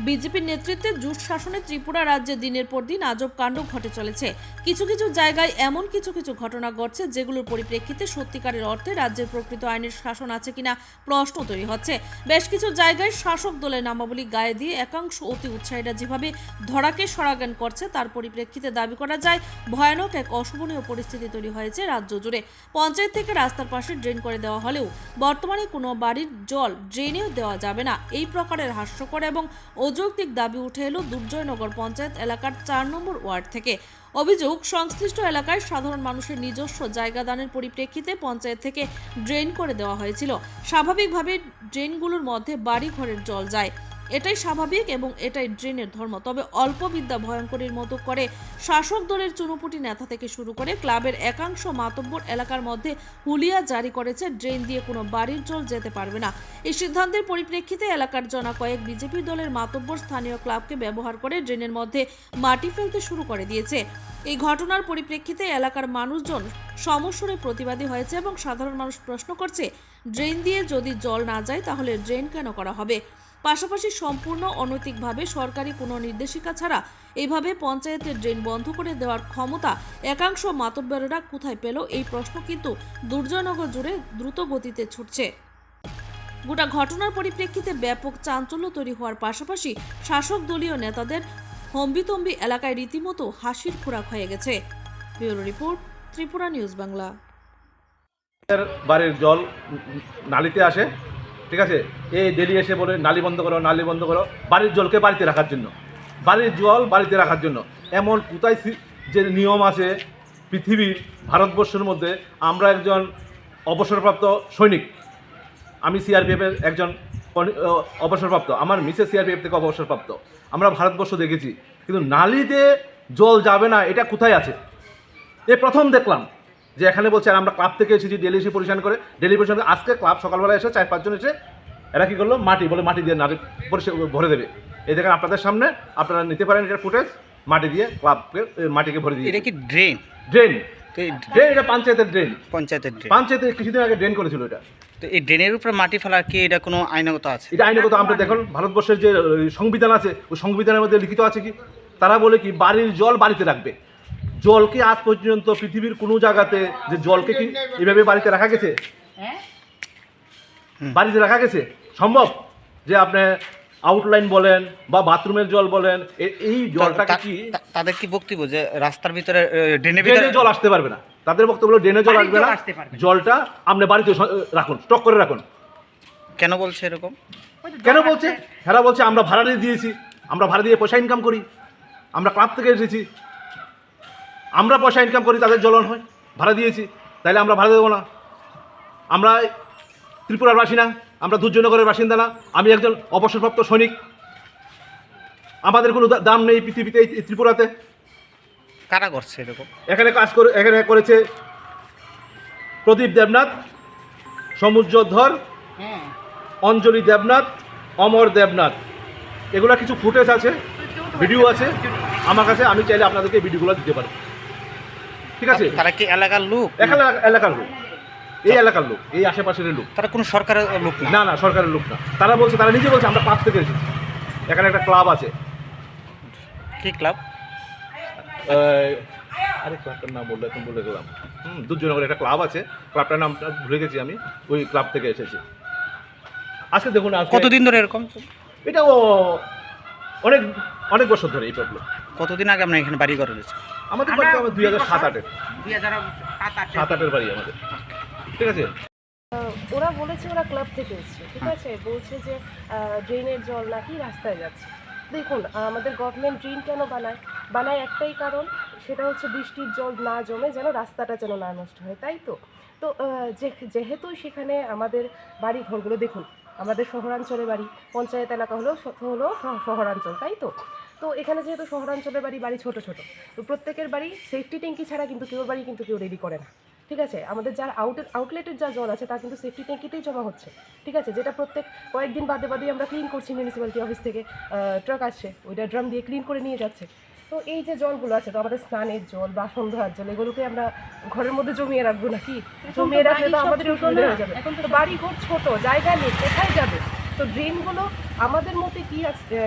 বিজেপির নেতৃত্বে জোট শাসনে ত্রিপুরা রাজ্যে দিনের পর দিন আজব কাণ্ড ঘটে চলেছে। কিছু কিছু জায়গায় এমন কিছু ঘটনা ঘটছে যেগুলোর পরিপ্রেক্ষিতে সত্যিকারের অর্থে রাজ্যের প্রকৃত আইনের শাসন আছে কিনা প্রশ্ন তৈরি হচ্ছে। বেশ কিছু জায়গায় শাসক দলের নামাবলী গায়ে দিয়ে একাংশ অতি উৎসাহীরা যেভাবে ধরাকে সরাগান করছে তার পরিপ্রেক্ষিতে দাবি করা যায় ভয়ানক এক অশোভনীয় পরিস্থিতি তৈরি হয়েছে রাজ্য জুড়ে। পঞ্চায়েত থেকে রাস্তার পাশে ড্রেন করে দেওয়া হলেও বর্তমানে কোনো বাড়ির জল ড্রেনেও দেওয়া যাবে না। এই প্রকারের হাস্যকর এবং অযৌক্তিক দাবি উঠে এলো দুর্জয়নগর পঞ্চায়েত এলাকার ৪ নম্বর ওয়ার্ড থেকে। অভিযোগ, সংশ্লিষ্ট এলাকায় সাধারণ মানুষের নিজস্ব জায়গা দানের পরিপ্রেক্ষিতে পঞ্চায়েত থেকে ড্রেন করে দেওয়া হয়েছিল। স্বাভাবিকভাবে ড্রেনগুলোর মধ্যে বাড়ি ঘরের জল যায়, এটাই স্বাভাবিক এবং এটাই ড্রেনের ধর্ম। তবে অল্প বিদ্যা ভয়ঙ্করীর মতো করে শাসক দলের চুনোপুটি নেতা থেকে শুরু করে ক্লাবের একাংশ মাতব্বর এলাকার মধ্যে হুলিয়া জারি করেছে ড্রেন দিয়ে কোনো বাড়ির জল যেতে পারবে না। এই সিদ্ধান্তের পরিপ্রেক্ষিতে এলাকার জনা কয়েক বিজেপি দলের মাতব্বর স্থানীয় ক্লাবকে ব্যবহার করে ড্রেনের মধ্যে মাটি ফেলতে শুরু করে দিয়েছে। এই ঘটনার পরিপ্রেক্ষিতে এলাকার মানুষজন সমস্বরে প্রতিবাদী হয়েছে এবং সাধারণ মানুষ প্রশ্ন করছে, ড্রেন দিয়ে যদি জল না যায় তাহলে ড্রেন কেন করা হবে? পাশাপাশি সম্পূর্ণ অনৈতিকভাবে সরকারি কোনো নির্দেশিকা ছাড়া এইভাবে পঞ্চায়েতের ড্রেন বন্ধ করে দেওয়ার ক্ষমতা একাংশ মাতব্বরেরা কোথায় পেল, এই প্রশ্ন কিন্তু দুর্জয়নগর জুড়ে দ্রুত গতিতে ছুটছে। গোটা ঘটনার পরিপ্রেক্ষিতে ব্যাপক চাঞ্চল্য তৈরি হওয়ার পাশাপাশি শাসক দলীয় নেতাদের হম্বিতম্বি এলাকায় রীতিমতো হাসির খোরাক হয়ে গেছে। Bureau report, Tripura news Bangla. বাড়ির জল নালিতে আসে, ঠিক আছে, এই ডেলি এসে বলে নালি বন্ধ করো, নালি বন্ধ করো, বাড়ির জলকে বাড়িতে রাখার জন্য, বাড়ির জল বাড়িতে রাখার জন্য। এমন কোথায় যে নিয়ম আছে পৃথিবীর ভারতবর্ষের মধ্যে? আমরা একজন অবসরপ্রাপ্ত সৈনিক, আমি সিআরপিএফের একজন অবসরপ্রাপ্ত, আমার মিসেস সিআরপিএফ থেকে অবসরপ্রাপ্ত। আমরা ভারতবর্ষ দেখেছি, কিন্তু নালিতে জল যাবে না এটা কোথায় আছে? এ প্রথম দেখলাম যে এখানে বলছে। আর আমরা ক্লাব থেকে এসেছি, ডেলি এসে পরিষ্কার করে, ডেলি পরিষ্কার করে। আজকে ক্লাব সকালবেলা এসে ৪-৫ জন এসে এরা কী করলো, মাটি বলে মাটি দিয়ে নালি পরিষ্কার ভরে দেবে। এই দেখেন আপনাদের সামনে, আপনারা নিতে পারেন এটা ফুটেজ, মাটি দিয়ে ক্লাবকে মাটিকে ভরে দিয়ে। এটা কি ড্রেন? ড্রেন, তো ড্রেন, এটা পঞ্চায়েতের ড্রেন। পঞ্চায়েতে কিছুদিন আগে ড্রেন করেছিল এটা। তো এই ড্রেনের উপরে মাটি ফেলার কি এটা কোনো আইনগত আছে? এটা আইনগত। আমরা দেখুন ভারতবর্ষের যে সংবিধান আছে, ওই সংবিধানের মধ্যে লিখিত আছে কি, তারা বলে কি বাড়ির জল বাড়িতে রাখবে। জলকে আজ পর্যন্ত পৃথিবীর কোনো জায়গাতে যে জলকে কি এভাবে বাড়িতে রাখা গেছে? বাড়িতে রাখা গেছে সম্ভব? যে আপনি আউটলাইন বলেন বা বাথরুমের জল বলেন, এই জলটাকে কি তাদের কি বক্তব্য যে রাস্তার ভিতরে ড্রেনে জল আসতে পারবে না? তাদের বক্তব্য হলো ড্রেনে জল আসবে না, জলটা আপনি বাড়িতে রাখুন, স্টক করে রাখুন। কেন বলছে এরকম? কেন বলছে? হেরা বলছে আমরা ভাড়া দিয়ে দিয়েছি, আমরা ভাড়া দিয়ে পয়সা ইনকাম করি, আমরা ক্লাব থেকে এসেছি, আমরা পয়সা ইনকাম করি, তাদের জ্বলন হয়, ভাড়া দিয়েছি, তাইলে আমরা ভাড়া দেবো না? আমরা ত্রিপুরার বাসিন্দা, আমরা দুর্জয়নগরের বাসিন্দা না? আমি একজন অবসরপ্রাপ্ত সৈনিক, আমাদের কোনো দাম নেই পৃথিবীতে, এই ত্রিপুরাতে। কারা করছে এরকম? এখানে করেছে প্রদীপ দেবনাথ, সমুজ্জ্বর, অঞ্জলি দেবনাথ, অমর দেবনাথ। এগুলা কিছু ফুটেজ আছে, ভিডিও আছে আমার কাছে, আমি চাইলে আপনাদেরকে ভিডিওগুলো দিতে পারি, ঠিক আছে? তারা কি এলাকার লোক? এলাকার লোক, এই এলাকার লোক, এই আশেপাশের লোক। তারা কোনো সরকারের লোক না, না সরকারের লোক না। তারা বলছে, তারা নিজে বলছে আমরা ক্লাব থেকে এসেছি। এখানে একটা ক্লাব আছে। কি ক্লাব? আরে ক্লাবটার নাম বললে এখন বলে গেলাম। দুর্জয়নগরে একটা ক্লাব আছে, ক্লাবটার নাম ভুলে গেছি আমি। ওই ক্লাব থেকে এসেছি। আজকে দেখুন, কতদিন ধরে এরকম? এটাও অনেক অনেক বছর ধরে এই প্রবলেম। কতদিন আগে আমরা এখানে বাড়ি করে রয়েছি? আমাদের বাড়ি 2007-8-এর বাড়ি আমাদের, ঠিক আছে? ওরা বলেছে ওরা ক্লাব থেকে এসছে, ঠিক আছে, বলছে যে ড্রেনের জল নাকি রাস্তায় যাচ্ছে। দেখুন, আমাদের গভর্নমেন্ট ড্রেন কেন বানায় একটাই কারণ, সেটা হচ্ছে বৃষ্টির জল না জমে যেন রাস্তাটা যেন না নষ্ট হয়, তাই তো? তো যেহেতু সেখানে আমাদের বাড়ি ঘরগুলো দেখুন, আমাদের শহরাঞ্চলে বাড়ি, পঞ্চায়েত এলাকা হলো শহরাঞ্চল, তাই তো? তো এখানে যেহেতু শহরাঞ্চলের বাড়ি ছোট ছোট, তো প্রত্যেকের বাড়ি সেফটি ট্যাঙ্কি ছাড়া কিন্তু কেউ বাড়ি কিন্তু কেউ রেডি করে না, ঠিক আছে? আমাদের যার আউটলেটের যা জল আছে তা কিন্তু সেফটি ট্যাঙ্কিতেই জমা হচ্ছে, ঠিক আছে? যেটা প্রত্যেক কয়েকদিন বাদে আমরা ক্লিন করছি, মিউনিসিপ্যালিটি অফিস থেকে ট্রাক আসছে, ওইটা ড্রাম দিয়ে ক্লিন করে নিয়ে যাচ্ছে। তো এই যে জলগুলো আছে, তো আমাদের স্নানের জল, বাসন ধোয়ার জল, এগুলোকে আমরা ঘরের মধ্যে জমিয়ে রাখবো নাকি? জমিয়ে রাখলে তো আমাদের অসুবিধা হয়ে যাবে। এখন তো বাড়ি ঘর ছোট, জায়গা নেই, কোথায় যাবে? তো ড্রেনগুলো আমাদের মতে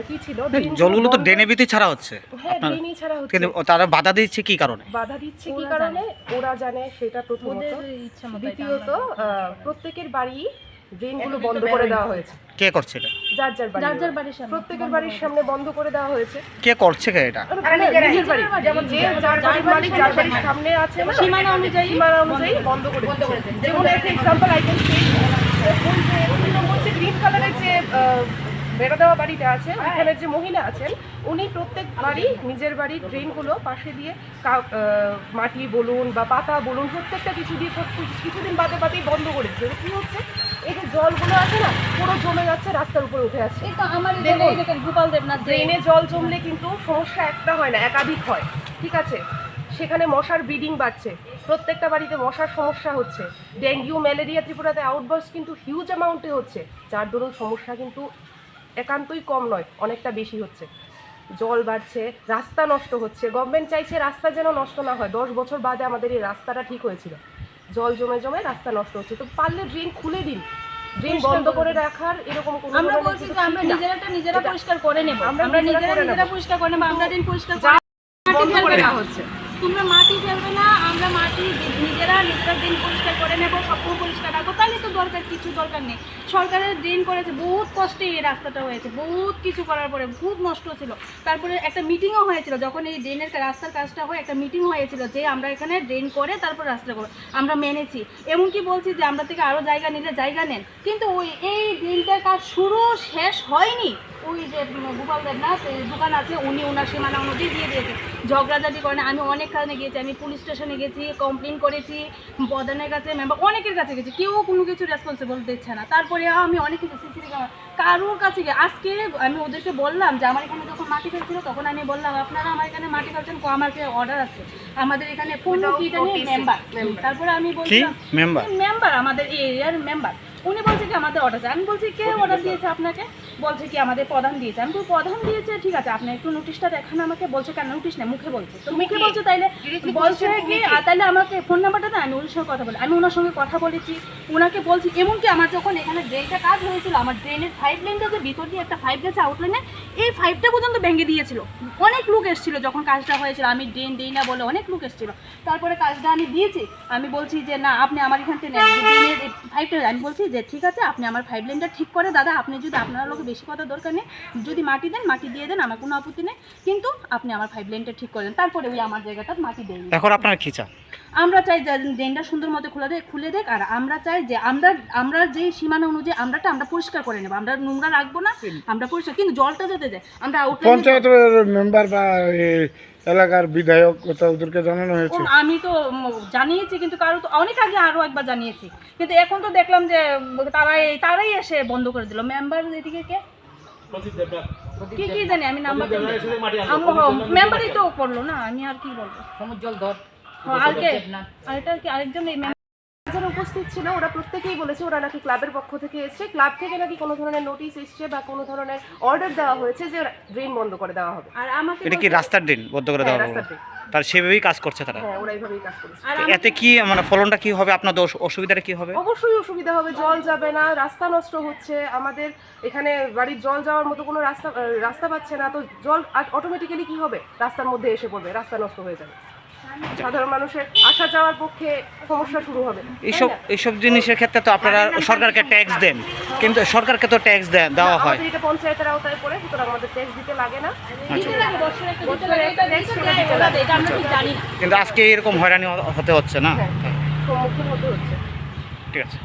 কি ছিল জলগুলো তো ড্রেনে ভিতরে ছাড়া হচ্ছে হ্যাঁ আপনার, ড্রেনই ছাড়া হচ্ছে। কিন্তু তারা বাধা দিচ্ছে কি কারণে? বাধা দিচ্ছে কি কারণে ওরা জানে সেটা প্রথমত। দ্বিতীয়ত প্রত্যেকের বাড়ি ড্রেনগুলো বন্ধ করে দেওয়া হয়েছে। কে করছে এটা? যার যার বাড়ির সামনে, প্রত্যেকের বাড়ির সামনে বন্ধ করে দেওয়া হয়েছে। কে করছে কে এটা? নিজের বাড়ি, যেমন যে যার বাড়ির মালিক যার বাড়ির সামনে আছে না, সীমানা অনুযায়ী বন্ধ করে দিচ্ছে। যেমন example I can say green কালারের যে বেড়া দেওয়া বাড়িটা আছে, ওখানে যে মহিলা আছেন উনি প্রত্যেক বাড়ি নিজের বাড়ির ড্রেনগুলো পাশে দিয়ে মাটি বলুন বা পাতা বলুন প্রত্যেকটা কিছুদিন বাদেই বন্ধ করে দিচ্ছে। কি হচ্ছে, এই যে জলগুলো আছে না পুরো জমে যাচ্ছে, রাস্তার উপরে উঠে আসছে। ড্রেনে জল জমলে কিন্তু সমস্যা একটা হয় না, একাধিক হয়, ঠিক আছে? সেখানে মশার ব্রিডিং বাড়ছে, প্রত্যেকটা বাড়িতে মশার সমস্যা হচ্ছে, ডেঙ্গু ম্যালেরিয়া ত্রিপুরাতে আউটবার্স কিন্তু হিউজ অ্যামাউন্টে হচ্ছে, যার দরুন সমস্যা কিন্তু একান্তই কম নয়, অনেকটা বেশি হচ্ছে। জল বাড়ছে, রাস্তা নষ্ট হচ্ছে। গভর্নমেন্ট চাইছে রাস্তা যেন নষ্ট না হয়। 10 বছর বাদে আমাদের এই রাস্তাটা ঠিক হয়েছিল, জল জমে জমে রাস্তা নষ্ট হচ্ছে। তো পারলে ড্রেন খুলে দিন, ড্রেন বন্ধ করে রাখার এরকম কোনো আমরা বলছি যে আমরা নিজেরা পরিষ্কার করে নেব, আমরা নিজেরা পরিষ্কার করে নেব, আমরা ড্রেন পরিষ্কার করে বন্ধ করে দেওয়া হচ্ছে। তোমরা মাটি ফেলবে না, আমরা মাটি নিজেরা ড্রেন পরিষ্কার করে নেব, সবসময় পরিষ্কার রাখবো, তাহলে তো কিছু দরকার নেই। সরকারের ড্রেন করেছে, বহুত কষ্টে এই রাস্তাটা হয়েছে, বহুত কিছু করার পরে খুব নষ্ট ছিল। তারপরে একটা মিটিংও হয়েছিল, যখন এই ড্রেনের রাস্তার কাজটা হয় একটা মিটিং হয়েছিল যে আমরা এখানে ড্রেন করে তারপর রাস্তা করবো, আমরা মেনেছি। এমনকি বলছি যে আমরা থেকে আরও জায়গা নিলে জায়গা নেন, কিন্তু এই ড্রেনটার কাজ শেষ হয়নি। ওই যে গোপাল দেবনাথ দোকান আছে, উনি ওনার সীমানা অনুযায়ী দিয়ে দিয়েছে, ঝগড়াঝাটি করে না। আমি অনেক কারণে গিয়েছি, আমি পুলিশ স্টেশনে গেছি, কমপ্লেন করেছি, প্রধানের কাছে, মেম্বার অনেকের কাছে গেছি, কেউ কোনো কিছু রেসপন্সিবল দিচ্ছে না। তারপরে আমি অনেক কিছু সিসিটিভি কারোর কাছে আজকে আমি ওদেরকে বললাম যে আমার এখানে যখন মাটি ফেলছিল তখন আমি বললাম আপনারা আমার এখানে মাটি ফেলছেন, আমার অর্ডার আছে, আমাদের এখানে কোনো কিটা নেই মেম্বার। তারপরে আমি বলছিলাম মেম্বার আমাদের এই এরিয়ার মেম্বার, উনি বলছে কি আমাদের অর্ডার আছে। আমি বলছি কে অর্ডার দিয়েছে আপনাকে? বলছে কি আমাদের প্রধান দিয়েছে। আমি বলছি প্রধান দিয়েছে, ঠিক আছে আপনি একটু নোটিশটা দেখান আমাকে। বলছে কেন নোটিশ নেই, মুখে বলছে। তো মুখে বলছে তাইলে বলছে কি তাহলে আমাকে ফোন নাম্বারটা দেয়, আমি ওনার সঙ্গে কথা বলি। আমি ওনার সঙ্গে কথা বলেছি, ওনাকে বলছি। এমনকি আমার যখন এখানে ড্রেনটা কাজ হয়েছিল, আমার ড্রেনের 5 লেনটা যে ভিতর দিয়ে একটা 5 গেছে আউটলাইনে, এই 5টা পর্যন্ত ভেঙে দিয়েছিল। অনেক লোক এসেছিল যখন কাজটা হয়েছিল, আমি ড্রেন দিই না বলে অনেক লোক এসেছিল। তারপরে কাজটা আমি দিয়েছি, আমি বলছি যে না আপনি আমার এখান থেকে ড্রেনের 5টা, আমি বলছি যে ঠিক আছে আপনি আমার 5 লেনটা ঠিক করে দাদা, আপনি যদি আপনার লোকে বেশি কথা দরকার নেই, যদি মাটি দেন মাটি দিয়ে দেন, আমার কোনো আপত্তি নেই, কিন্তু আপনি আমার 5 লেনটা ঠিক করে দেন। তারপরে ওই আমার জায়গাটা মাটি দেন। এখন আপনারা কি চান? আমরা চাই যে ড্রেনটা সুন্দর মতো খুলে দেখ, আর আমরা চাই যে আমরা যে সীমানা অনুযায়ী আমরা পরিষ্কার করে নেব, আমরা নোংরা রাখবো না, আমরা পরিষ্কার, কিন্তু জলটা যেতে যায়। আমরা পঞ্চায়েতের মেম্বার বা এলাকার বিধায়ক ওদেরকে জানানো হয়েছে? আমি তো জানিয়েছি, কিন্তু কারো তো অনেক আগে আরো একবার জানিয়েছি, কিন্তু এখন তো দেখলাম যে তারাই এসে বন্ধ করে দিল। মেম্বার এদিকে কে কি জানি, আমি নাম্বার মেম্বারই তো করলো না, আমি আর কি বলবো। সমুজ্জ্বল ধর আরেকজন এই যারা উপস্থিত ছিল ওরা প্রত্যেকেই বলেছে ওরা নাকি ক্লাবের পক্ষ থেকে এসছে, ক্লাব থেকে নাকি কোনো ধরনের নোটিশ এসছে বা কোনো ধরনের অর্ডার দেওয়া হয়েছে যে ড্রেন বন্ধ করে দেওয়া হবে। আর আমাকে এটা কি রাস্তার ড্রেন বন্ধ করে দেওয়া হবে? তার সেভাবেই কাজ করছে তারা? হ্যাঁ ওরা এইভাবেই কাজ করছে। এতে কি মানে ফলনটা কি হবে, আপনাদের অসুবিধাটা কি হবে? অবশ্যই অসুবিধা হবে, জল যাবে না, রাস্তা নষ্ট হচ্ছে, আমাদের এখানে বাড়ির জল যাওয়ার মতো কোনো রাস্তা পাচ্ছে না, তো জল অটোমেটিক্যালি কি হবে, রাস্তার মধ্যে এসে পড়বে, রাস্তা নষ্ট হয়ে যাবে, সাধারণ মানুষের আসা যাওয়ার পক্ষে সমস্যা শুরু হবে। এইসব জিনিসের ক্ষেত্রে তো আপনারা সরকারকে ট্যাক্স দেন, কিন্তু সরকারকে তো ট্যাক্স দেওয়া হয়। এটা পঞ্চায়েতের আওতায় পড়ে, সুতরাং আমাদের ট্যাক্স দিতে লাগে না, কিন্তু আজকে এরকম হয়রানি হতে হচ্ছে না, সম্মুখীন হতে হচ্ছে। ঠিক আছে।